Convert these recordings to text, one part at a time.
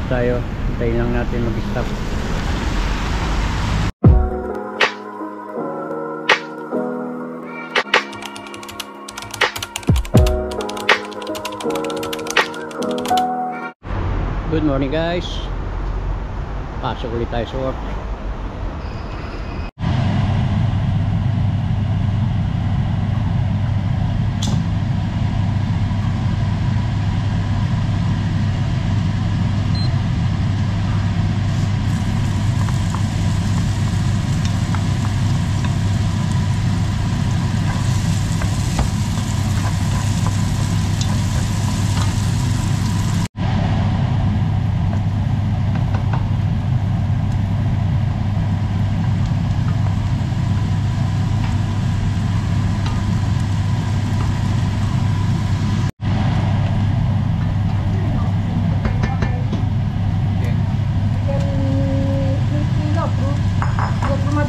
tayo. Hintayin lang natin mag-stop. Good morning guys. Pasok ulit tayo sa work.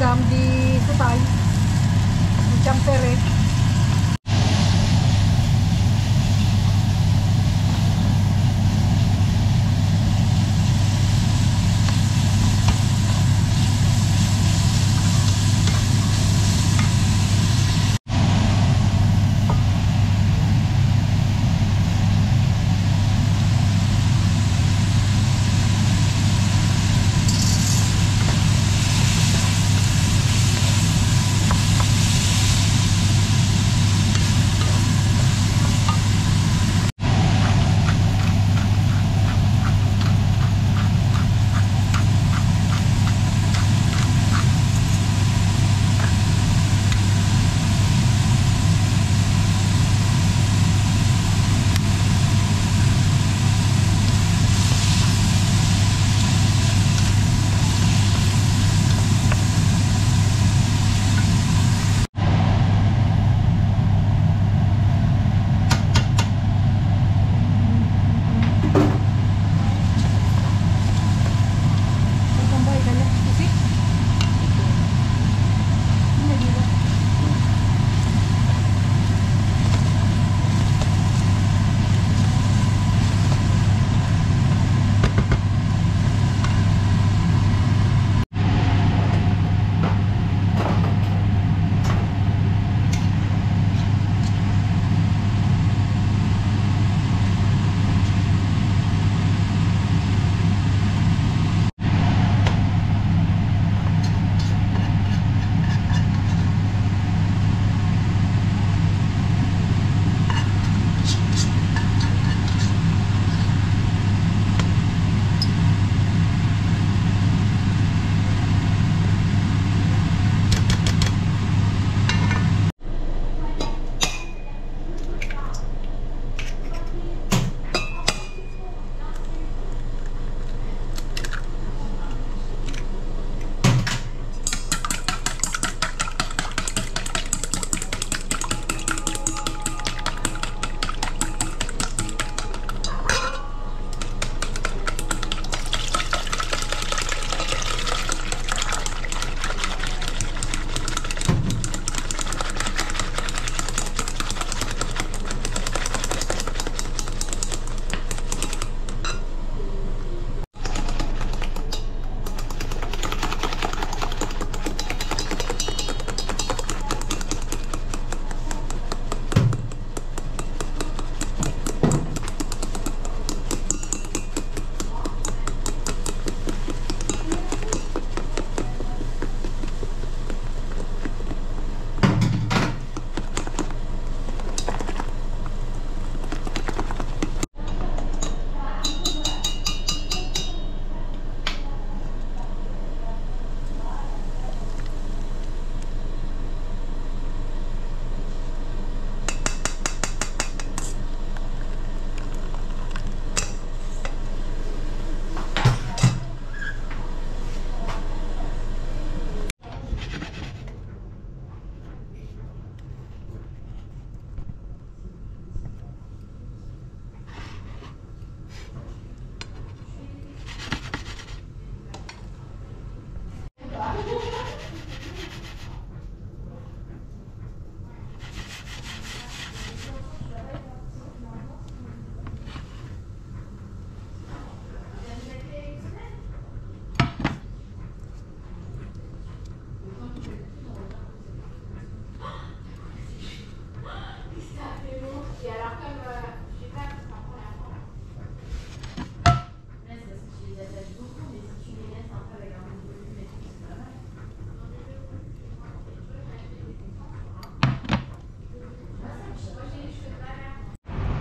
Di Sutay, di Champere.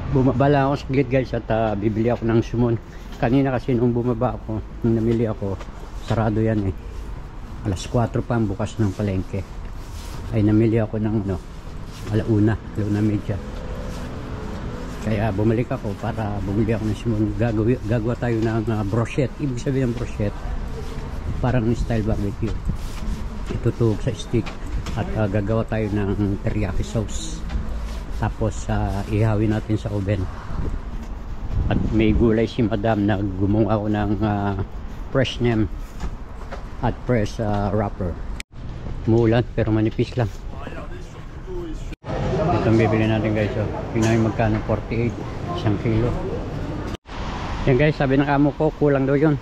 Bumabala ako saglit guys at bibili ako ng sumon. Kanina kasi nung bumaba ako, nung namili ako, sarado yan eh. Alas 4 pa ang bukas ng palengke. Ay namili ako ng alauna media. Kaya bumalik ako para bumili ako ng sumon. Gagawa tayo ng brochette. Ibig sabihin ng brochette, parang style barbecue. Itutuog sa stick at gagawa tayo ng teriyaki sauce. Tapos ihawin natin sa oven. At may gulay si madam na gumawa ako ng fresh nem at fresh wrapper. Muulan pero manipis lang. Ito ang bibili natin guys. Tingnan yung magkano, 48 isang kilo. Yan guys, sabi ng amo ko kulang daw yun.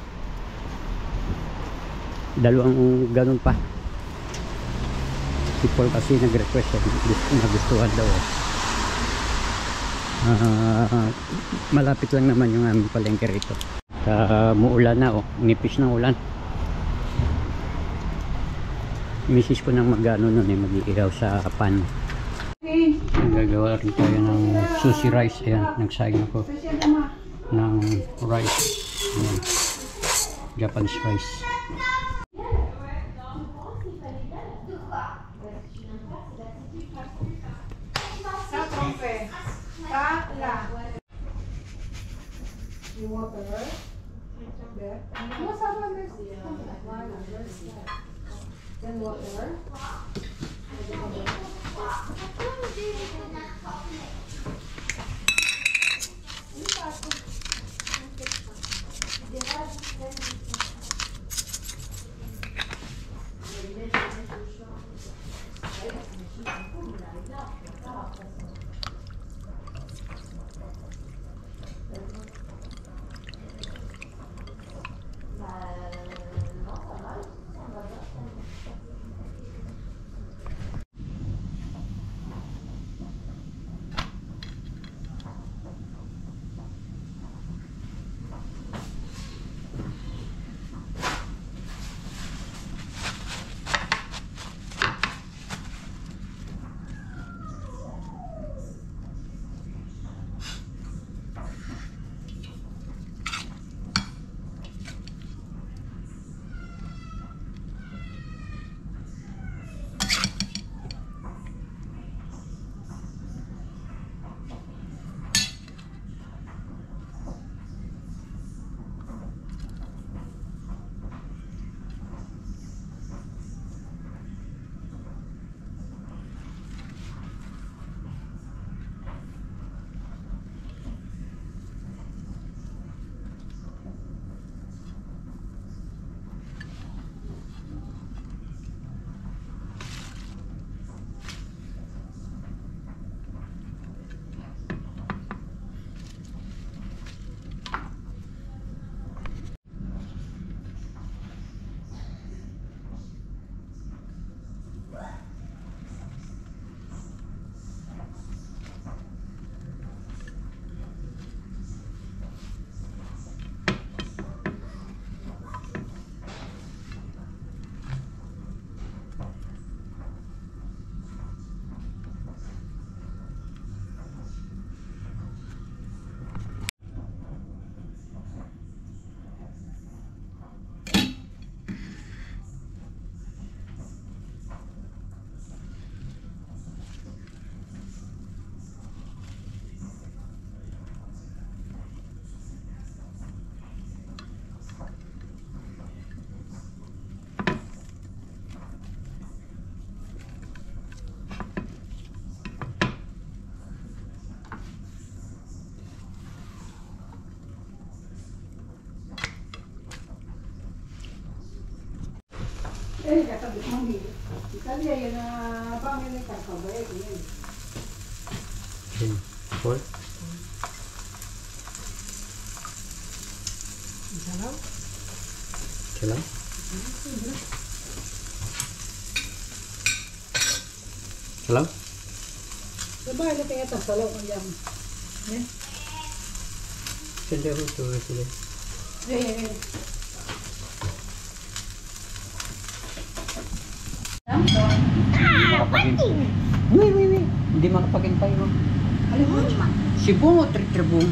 Dalawang ganun pa. Si Paul kasi nag-request nagustuhan daw malapit lang naman yung aming palengke rito. Muulan na nipis ng ulan. Misis ko nang mag-ano nun mag-iihaw sa pan. Gagawa rin tayo ng sushi rice. Ayan, nagsayang ako ng rice. Ayan, Japanese rice. You want the rice? There. What's up on this? Then water. Eh, katabi mo ni. Italia yan na bangin ni kakabay yun. Paul? Salaw? Salaw? Salaw? Sabay na tingnan ito, salaw ko yan. Eh? Sila ito, sila. Eh. Hindi makapagin. Wait. Hindi makapagintay mo. Alam mo, Sibong o tritribong?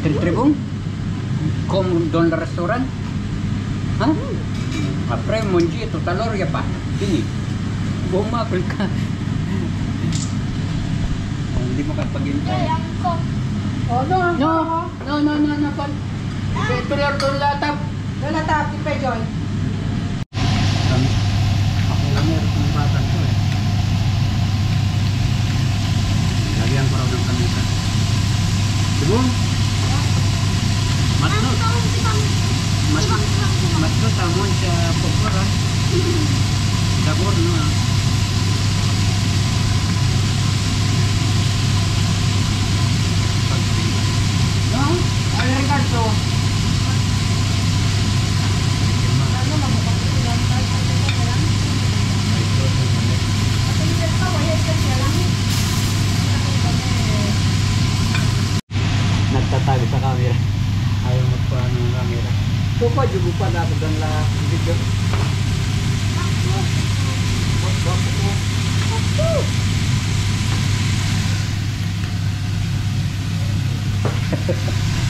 Tritribong? Como doon na restaurant? Ha? Apre, monji, ito talorya pa. Sini. Bumapil ka. Hindi mo kapag-intay. oh, no. No. Tulor doon latap. Lalatapi pa, Joy. Ako lang meron ng batang ko eh. Lagyan ko raw ng kamisa. Sibong? Matlo tamon sa pagkura. Dabor na. No? Ay, Ricardo. Nagtatago sa camera. Ayaw magpuha ng camera. So pa, jugo pa na ako doon lang video.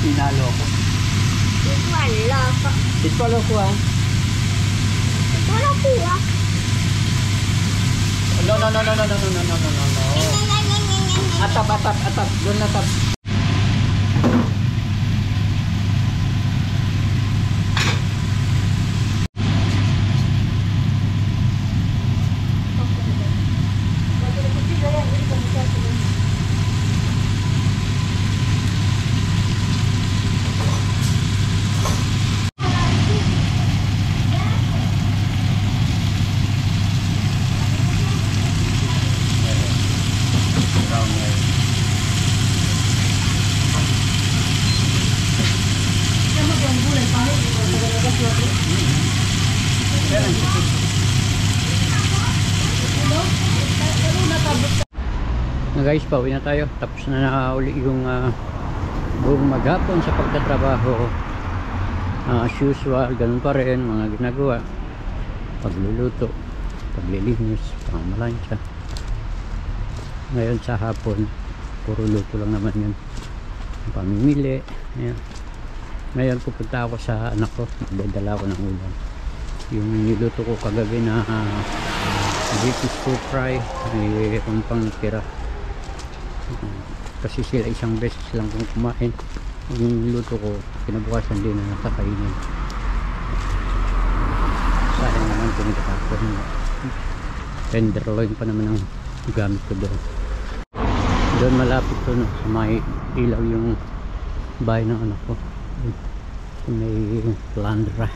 Pinalo ko. Itwalo ko ah. No. Atap. Doon na tap. Guys, pauwi na tayo. Tapos na uli yung buong maghapon sa pagtatrabaho. As usual, ganun pa rin mga ginagawa. Pagluluto, paglilinis, pamalansya. Ngayon sa hapon, puro luto lang naman yun. Pamimili. Ayan. Ngayon pupunta ako sa anak ko. Magdadala ko ng ulam. Yung niluto ko kagabi na beef stew fry, may pang tira. Kasi sila isang beses lang kung kumain. Yung niluto ko, kinabukasan din na nakakainin. Sayang naman kung nakakapon. Tenderloin pa naman ang gamit ko doon. Doon malapit to, no, sa may ilaw yung bahay ng anak ko. May landra.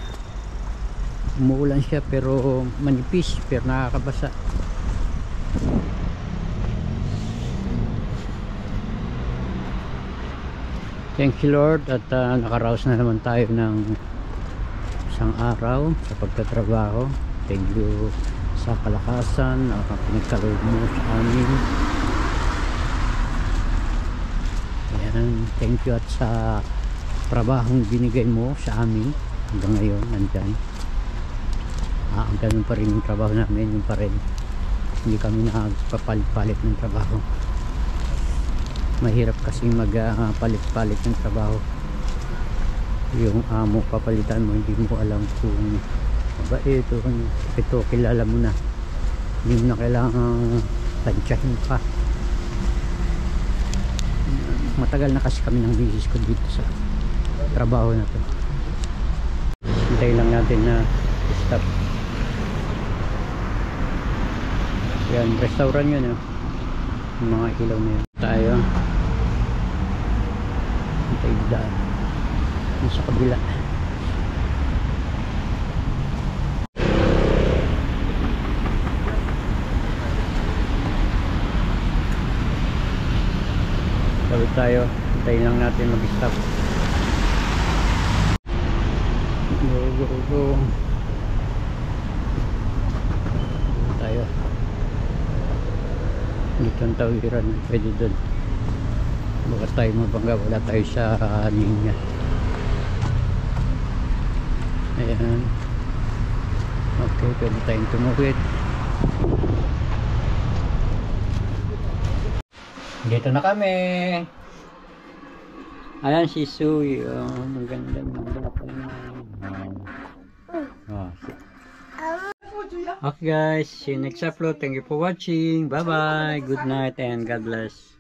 Umuulan siya pero manipis, pero nakakabasa. Thank you Lord, at nakaraos na naman tayo ng isang araw sa pagtatrabaho. Thank you sa kalakasan na pinagkaloob mo sa amin. Ayan, thank you at sa trabahong binigay mo sa amin hanggang ngayon nandyan. Ang ganun pa rin yung trabaho namin, yung pa rin, hindi kami nagpapalit-palit ng trabaho. Mahirap kasi magpalit-palit ng trabaho. Yung amo papalitan mo, hindi mo alam kung mabait o ito kilala mo na, hindi mo na kailangan tansyahin pa. Matagal na kasi kami ng bisis ko dito sa trabaho na to. Hintay lang natin na stop. Yan, restaurant yun, yung mga ilaw na yun. Tayo hintay daan yung sa kabila. Sabi tayo, hintayin lang natin mag-stop. Go tayo dito ang tawiran, pwede doon. Baka tayo mabangga, wala tayo sa linya. Ayan, okay, pwede tayong tumuwid. Dito na kami. Ayan si Suy. Oh, ang ganda ng bata niya. Oh. Okay guys, see you next upload. Thank you for watching. Bye bye. Good night and God bless.